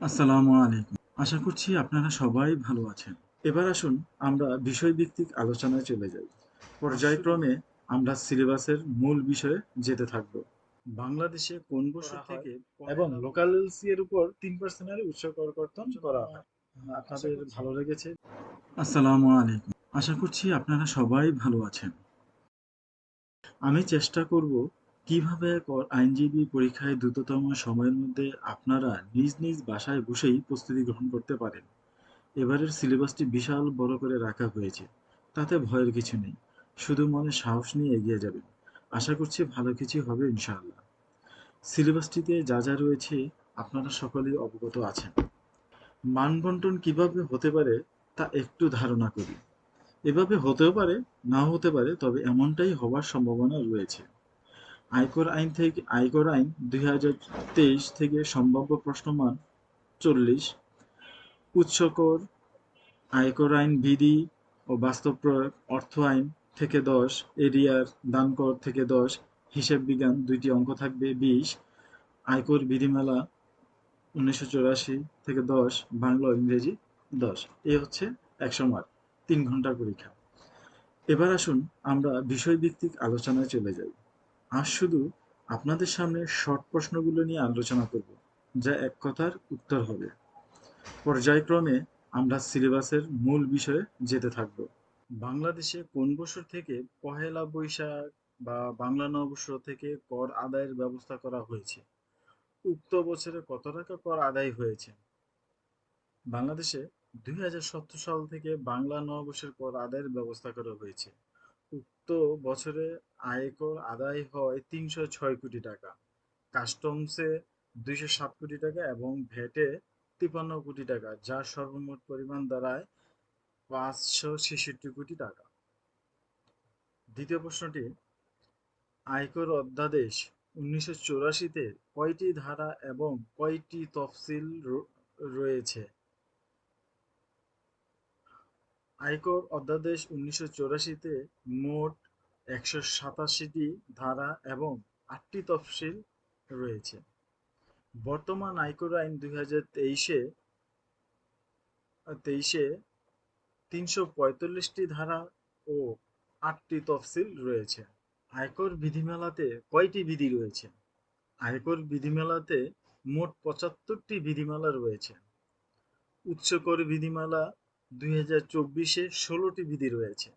আসসালামু আলাইকুম। আশা করছি আপনারা সবাই ভালো আছেন। এবার আসুন আমরা বিষয়ভিত্তিক আলোচনায় চলে যাই। পর্যায়ক্রমে আমরা সিলেবাসের মূল বিষয়ে যেতে থাকব। বাংলাদেশে কোন বছর থেকে এবং লোকালসি এর উপর 3% উৎস করকর্তন করা হয়? আপনাদের ভালো লেগেছে? আসসালামু আলাইকুম। আশা করছি আপনারা সবাই ভালো আছেন। আমি চেষ্টা করব কিভাবে আইনজীবী পরীক্ষায় দ্রুততম সময়ের মধ্যে আপনারা নিজ নিজ বাসায় বসেই প্রস্তুতি গ্রহণ করতে পারেন। এবারের সিলেবাসটি বিশাল বড় করে রাখা হয়েছে, তাতে ভয়ের কিছু নেই। শুধু মনে সাহস নিয়ে এগিয়ে যাবেন। আশা করছি ভালো কিছু হবে ইনশাআল্লাহ। সিলেবাসটিতে যা যা রয়েছে আপনারা সকলেই অবগত আছেন। মানবন্টন কিভাবে হতে পারে তা একটু ধারণা করি। এভাবে হতেও পারে, নাও হতে পারে, তবে এমনটাই হওয়ার সম্ভাবনা রয়েছে। আয়কর আইন ২০২৩ থেকে সম্ভাব্য প্রশ্নমান ৪০, উৎস কর, আয়কর আইন বিধি ও বাস্তব প্রয়োগ, অর্থ আইন থেকে ১০, এরিয়ার, দান কর থেকে ১০, হিসাব বিজ্ঞান ২টি অঙ্ক থাকবে ২০, আয়কর বিধিমালা ১৯৮৪ থেকে ১০, বাংলা ও ইংরেজি ১০। এ হচ্ছে ১০০ মার্ক, ৩ ঘন্টার পরীক্ষা। এবার আসুন আমরা বিষয়ভিত্তিক আলোচনায় চলে যাই। আজ শুধু আপনাদের সামনে শর্ট প্রশ্নগুলো নিয়ে আলোচনা করব, যা এক কথার উত্তর হবে। পর্যায়ক্রমে আমরা সিলেবাসের মূল বিষয়ে যেতে থাকব। বাংলাদেশে কোন বছর থেকে পহেলা বৈশাখ বা বাংলা নববর্ষ থেকে কর আদায়ের ব্যবস্থা করা হয়েছে? উক্ত বছরে কত টাকা কর আদায় হয়েছে? বাংলাদেশে ২০১৭ সাল থেকে বাংলা নববর্ষের কর আদায়ের ব্যবস্থা করা হয়েছে। উক্ত বছরে আয়কর আদায় হয় ৩০৬ কোটি টাকা, কাস্টমসে ২০৭ কোটি টাকা এবং ভ্যাটে ৫৩ কোটি টাকা, যার সর্বমোট পরিমাণ দাঁড়ায় ৫৬৬ কোটি টাকা। দ্বিতীয় প্রশ্নটি, আয়কর অধ্যাদেশ ১৯৮৪-তে কয়টি ধারা এবং কয়টি তফসিল রয়েছে? আয়কর অধ্যাদেশ ১৯৮৪-তে মোট ১৮৭টি ধারা এবং ৮টি তফসিল রয়েছে। বর্তমান আয়কর আইন ২০২৩-এ ৩৪৫টি ধারা ও ৮টি তফসিল রয়েছে। আয়কর বিধিমালাতে কয়টি বিধি রয়েছে? আয়কর বিধিমালাতে মোট ৭৫টি বিধিমালা রয়েছে। উৎস কর বিধিমালা ২০২৪-এ ১৬টি বিধি রয়েছে।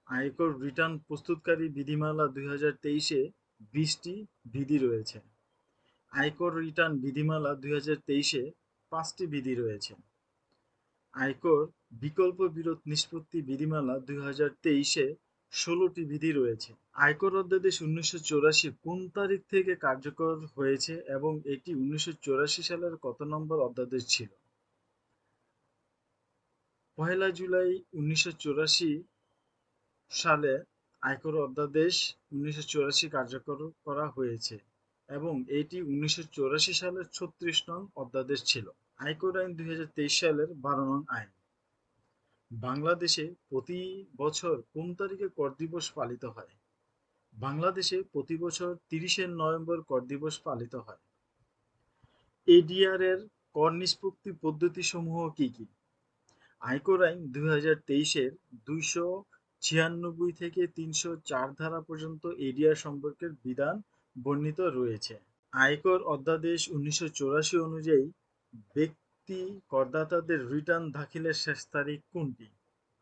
আয়কর রিটার্ন প্রস্তুতকারী বিধিমালা ২০২৩-এ ২০টি বিধি রয়েছে। আয়কর রিটার্ন বিধিমালা ২০২৩-এ ৫টি বিধি রয়েছে। আয়কর বিকল্প বিরোধ নিষ্পত্তি বিধিমালা ২০২৩-এ ১৬টি বিধি রয়েছে। আয়কর অধ্যাদেশ ১৯৮৪ কোন তারিখ থেকে কার্যকর হয়েছে এবং এটি ১৯৮৪ সালের কত নম্বর অধ্যাদেশ ছিল? পহেলা জুলাই ১৯৮৪ সালে আয়কর অধ্যাদেশ ১৯৮৪ কার্যকর করা হয়েছে এবং এটি ১৯৮৪ সালের ৩৬ নং অধ্যাদেশ ছিল। আয়কর আইন ২০২৩ সালের ১২ নং আইন। বাংলাদেশে প্রতি বছর কোন তারিখে কর দিবস পালিত হয়? বাংলাদেশে প্রতি বছর ৩০শে নভেম্বর কর দিবস পালিত হয়। এডিআর এর কর নিষ্পত্তি পদ্ধতিসমূহ কি কি? আয়কর আইন ২০২৩-এর ২৯৬ থেকে ৩০৪ ধারা পর্যন্ত এডিআর সম্পর্কের বিধান বর্ণিত রয়েছে। আয়কর অধ্যাদেশ ১৯৮৪ অনুযায়ী ব্যক্তি করদাতাদের রিটার্ন দাখিলের শেষ তারিখ কোনটি?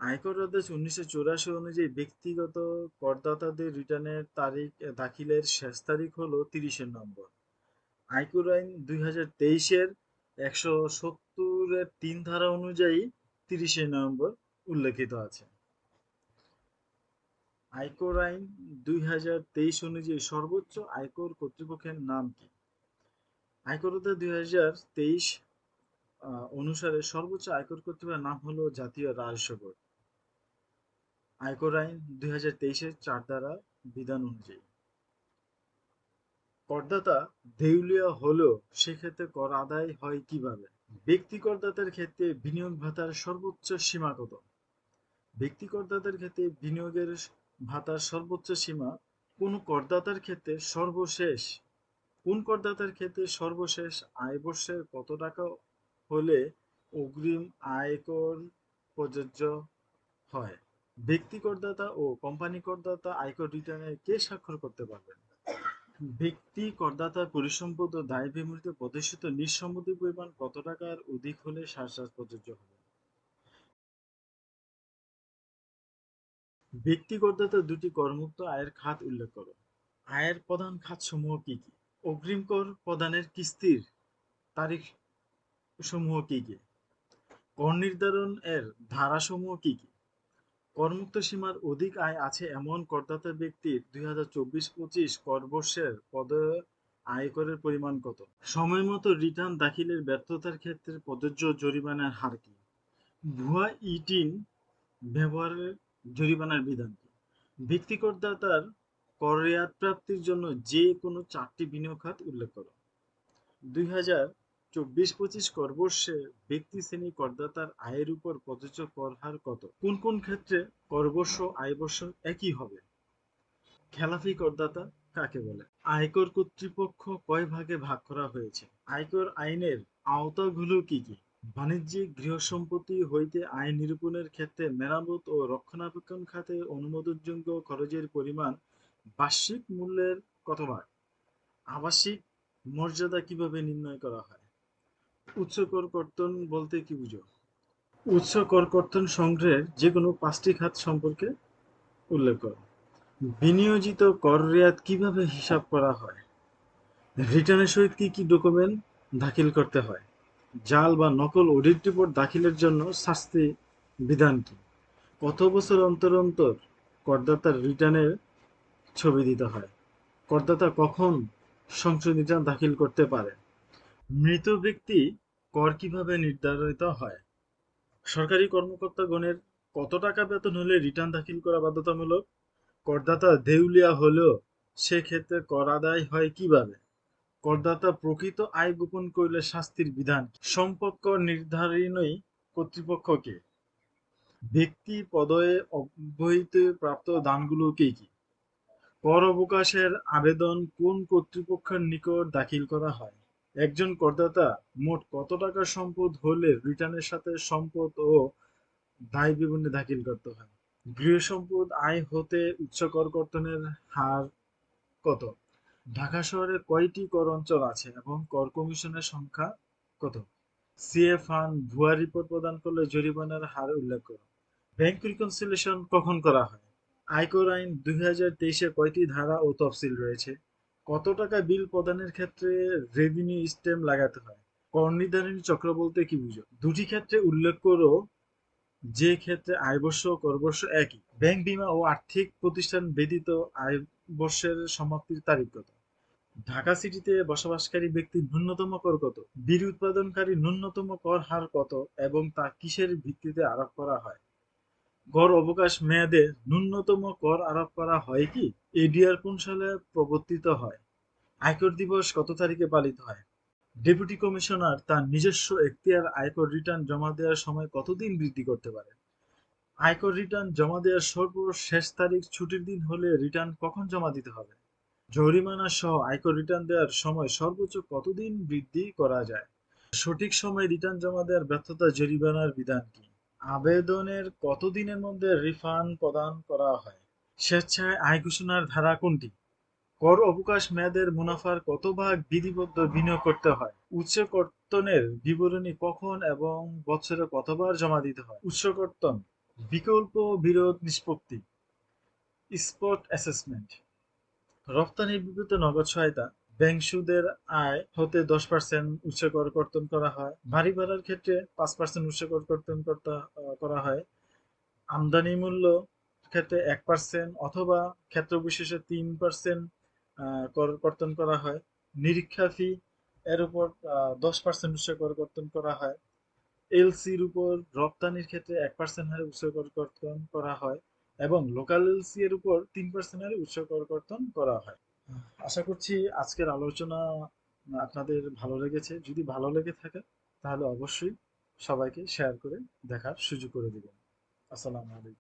আয়কর অধ্যাদেশ ১৯৮৪ অনুযায়ী ব্যক্তিগত করদাতাদের রিটার্নের তারিখ দাখিলের শেষ তারিখ হল ৩০শে নভেম্বর। আয়কর আইন ২০২৩-এর ১৭০-এর ৩ ধারা অনুযায়ী ৩০শে নভেম্বর উল্লেখিত আছে। আয়কর আইন ২০২৩ অনুযায়ী সর্বোচ্চ আয়কর কর্তৃপক্ষের নাম কি? আয়কর অধ্যাদেশ ২০২৩ অনুসারে সর্বোচ্চ আয়কর কর্তৃপক্ষের নাম হলো জাতীয় রাজস্ব বোর্ড। আয়কর আইন ২০২৩-এর ৪ ধারা বিধান অনুযায়ী করদাতা দেউলিয়া হলেও সেক্ষেত্রে কর আদায় হয় কিভাবে? ব্যক্তি করদাতার ক্ষেত্রে বিনিয়োগ ভাতার সর্বোচ্চ সীমা কত? ব্যক্তি করদাতার ক্ষেত্রে বিনিয়োগের ভাতার সর্বোচ্চ সীমা কোন করদাতার ক্ষেত্রে সর্বশেষ কোন করদাতার ক্ষেত্রে সর্বশেষ আয় বর্ষের কত টাকা হলে অগ্রিম আয়কর প্রযোজ্য হয়? ব্যক্তি করদাতা ও কোম্পানি করদাতা আয়কর রিটার্নে কে স্বাক্ষর করতে পারবেন? ব্যক্তি করদাতার পরিসম্পদ ও দায় বিমূর্তে প্রদর্শিত নিঃসম্মতির পরিমাণ কত টাকার অধিক হলে সারচার্জ প্রযোজ্য হবে? ব্যক্তি করদাতার দুটি করমুক্ত আয়ের খাত উল্লেখ করো। আয়ের প্রধান খাতসমূহ কি কি? অগ্রিম কর প্রদানের কিস্তির তারিখ সমূহ কি কি? কর নির্ধারণ এর ধারাসমূহ কি কি? করমুক্ত সীমার অধিক আয় আছে এমন করদাতা ব্যক্তির ২০২৪-২৫ করবর্ষের প্রদেয় আয়করের পরিমাণ কত? সময়মতো রিটার্ন দাখিলের ব্যর্থতার ক্ষেত্রে প্রযোজ্য জরিমানার হার কি? ভুয়া ই-টিন ব্যবহারের জরিমানার বিধান কি? ব্যক্তি করদাতার কর রেয়াত প্রাপ্তির জন্য যে কোনো ৪টি বিনিয়োগ খাত উল্লেখ করো। ২০২৪-২৫ করবর্ষে ব্যক্তি শ্রেণী করদাতার আয়ের উপর প্রযোজ্য কর হার কত? কোন কোন ক্ষেত্রে করবর্ষ আয়বর্ষ একই হবে? খেলাপি করদাতা কাকে বলে? আয়কর কর্তৃপক্ষ কয় ভাগে ভাগ করা হয়েছে? আয়কর আইনের আওতাগুলো কি কি? বাণিজ্যিক গৃহসম্পত্তি হইতে আয় নিরূপণের ক্ষেত্রে মেরামত ও রক্ষণাবেক্ষণ খাতে অনুমোদনযোগ্য খরচের পরিমাণ বার্ষিক মূল্যের কত ভাগ? আবাসিক মর্যাদা কিভাবে নির্ণয় করা হয়? উৎস কর কর্তন বলতে কি বুঝো? উৎস কর কর্তন সংগ্রহের যে কোনো 5টি খাত সম্পর্কে উল্লেখ করো। বিনিয়োজিত কর রেয়াত কিভাবে হিসাব করা হয়? রিটার্নের সহিত কি কি ডকুমেন্ট দাখিল করতে হয়? জাল বা নকল অডিট রিপোর্ট দাখিলের জন্য শাস্তি বিধান কি? কত বছর অন্তর অন্তর করদাতার রিটার্নের ছবি দিতে হয়? করদাতা কখন সংশোধিত রিটার্ন দাখিল করতে পারে? মৃত ব্যক্তি কর কিভাবে নির্ধারিত হয়? সরকারি কর্মকর্তাগণের কত টাকা বেতন হলে রিটার্ন দাখিল করা বাধ্যতামূলক? করদাতা দেউলিয়া হলেও সেক্ষেত্রে কর আদায় হয় কিভাবে? করদাতা প্রকৃত আয় গোপন করলে শাস্তির বিধান কি? সম্পদ কর নির্ধারণী কর্তৃপক্ষ কে? ব্যক্তি পদয়ে অব্যাহতি প্রাপ্ত দানগুলো কি কি? কর অবকাশের আবেদন কোন কর্তৃপক্ষের নিকট দাখিল করা হয়? একজন করদাতা মোট কত টাকার সম্পদ হলে রিটার্নের সাথে সম্পদ ও দায় বিবরণী দাখিল করতে হয়? গৃহসম্পদ আয় হতে উচ্চ কর কর্তনের হার কত? ঢাকা শহরে কয়টি কর অঞ্চল আছে এবং কর কমিশনের সংখ্যা কত? সিএ ফান্ড ভুয়া রিপোর্ট প্রদান করলে জরিমানার হার উল্লেখ করো। ব্যাংক রিকনসিলিয়েশন কখন করা হয়? আয়কর আইন ২০২৩-এ কয়টি ধারা ও তফসিল রয়েছে? কত টাকা বিল প্রদানের ক্ষেত্রে রেভিনিউ স্ট্যাম্প লাগাতে হয়? কর নির্ধারণী চক্র বলতে কি বুঝো? দুটি ক্ষেত্রে উল্লেখ করো যে ক্ষেত্রে আয়বর্ষ ও করবর্ষ একই। ব্যাংক, বীমা ও আর্থিক প্রতিষ্ঠান ব্যতীত আয়বর্ষের সমাপ্তির তারিখ কত? ঢাকা সিটিতে বসবাসকারী ব্যক্তির ন্যূনতম কর কত? বিড়ি উৎপাদনকারী ন্যূনতম কর হার কত এবং তা কিসের ভিত্তিতে আরোপ করা হয়? গড় অবকাশ মেয়াদে ন্যূনতম কর আরোপ করা হয় কি? এডিআর কোন সালে প্রবর্তিত হয়? আয়কর দিবস কত তারিখে পালিত হয়? ডেপুটি কমিশনার তার নিজস্ব এখতিয়ার আয়কর রিটার্ন জমা দেওয়ার সময় কতদিন বৃদ্ধি করতে পারে? আয়কর রিটার্ন জমা দেওয়ার সর্বশেষ তারিখ ছুটির দিন হলে রিটার্ন কখন জমা দিতে হবে? জরিমানা সহ আয়কর রিটার্ন দেওয়ার সময় সর্বোচ্চ কতদিন বৃদ্ধি করা যায়? সঠিক সময়ে রিটার্ন জমা দেওয়ার ব্যর্থতা জরিমানার বিধান কি? আবেদনের কত দিনের মধ্যে রিফান্ড প্রদান করা হয়? স্বেচ্ছায় আয় ঘোষণার ধারা কোনটি? কর অবকাশ মেয়াদের মুনাফার কত ভাগ বিধিবদ্ধ বিনিয়োগ করতে হয়? উৎস কর্তনের বিবরণী কখন এবং বছরে কতবার জমা দিতে হয়? উৎস কর্তন, বিকল্প বিরোধ নিষ্পত্তি, স্পট অ্যাসেসমেন্ট, রপ্তানি বিপরীতে নগদ সহায়তা, ব্যাংক সুদের আয় হতে 10% উৎস কর কর্তন করা হয়। বাড়ি ভাড়ার ক্ষেত্রে 5% উৎস কর কর্তন করা হয়। আমদানি মূল্য ক্ষেত্রে 1% অথবা ক্ষেত্র বিশেষে 3% কর কর্তন করা হয়। নিরীক্ষা ফি এর উপর 10% উৎস কর কর্তন করা হয়। এলসির উপর রপ্তানির ক্ষেত্রে 1% হারে উৎস কর কর্তন করা হয় এবং লোকাল এলসি এর উপর 3% হারে উৎস কর কর্তন করা হয়। আশা করছি আজকের আলোচনা আপনাদের ভালো লেগেছে। যদি ভালো লেগে থাকে তাহলে অবশ্যই সবাইকে শেয়ার করে দেখার সুযোগ করে দিবেন। আসসালামু আলাইকুম।